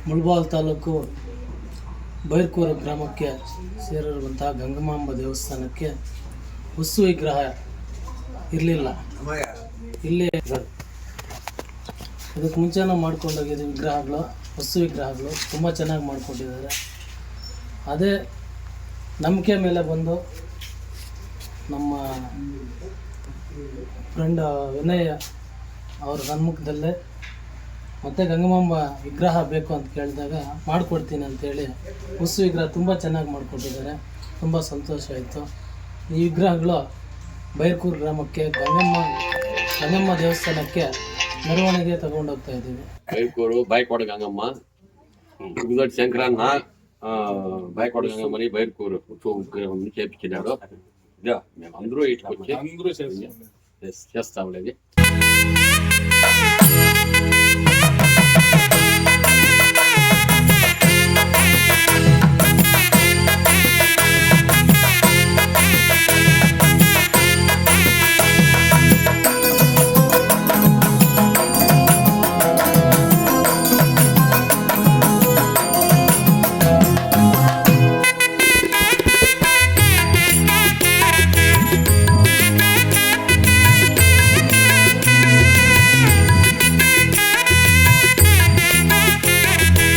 ಮುಳಬಾಗಿಲು ತಾಲೂಕು ಬೈರ್ಕೂರು ಗ್ರಾಮಕ್ಕೆ ಸೇರಿರುವಂತಹ ಗಂಗಮಾಂಬ ದೇವಸ್ಥಾನಕ್ಕೆ ಹೊಸ್ಸು ವಿಗ್ರಹ ಇರಲಿಲ್ಲ. ಇಲ್ಲೇ ಇದಕ್ಕೆ ಮುಂಚೆ ನಾವು ಮಾಡ್ಕೊಂಡೋಗಿದ್ದ ವಿಗ್ರಹಗಳು, ಹೊಸ್ಸು ವಿಗ್ರಹಗಳು ತುಂಬ ಚೆನ್ನಾಗಿ ಮಾಡ್ಕೊಂಡಿದ್ದಾರೆ. ಅದೇ ನಂಬಿಕೆ ಮೇಲೆ ಬಂದು ನಮ್ಮ ಫ್ರೆಂಡ್ ವಿನಯ್ ಅವ್ರ ಸಮ್ಮುಖದಲ್ಲೇ ಮತ್ತೆ ಗಂಗಮಾಂಬ ವಿಗ್ರಹ ಬೇಕು ಅಂತ ಕೇಳಿದಾಗ ಮಾಡಿಕೊಡ್ತೀನಿ ಅಂತೇಳಿ ಹೊಸ್ಸು ವಿಗ್ರಹ ತುಂಬ ಚೆನ್ನಾಗಿ ಮಾಡಿಕೊಟ್ಟಿದ್ದಾರೆ. ತುಂಬ ಸಂತೋಷ ಆಯಿತು. ಈ ವಿಗ್ರಹಗಳು ಬೈರ್ಕೂರು ಗ್ರಾಮಕ್ಕೆ ಗಂಗಮ್ಮ ದೇವಸ್ಥಾನಕ್ಕೆ ಮೆರವಣಿಗೆ ತಗೊಂಡೋಗ್ತಾ ఇದ್ದೀವಿ. బైర్కూరు బైకోట గంగమ్మ గురుగడ్డ శంకరన్న బైకోట గంగమ్మని బైర్కూరు విగ్రహం చేపించినాడు. మేము అందరూ ఇటుకొచ్చి చేస్తాంలేది.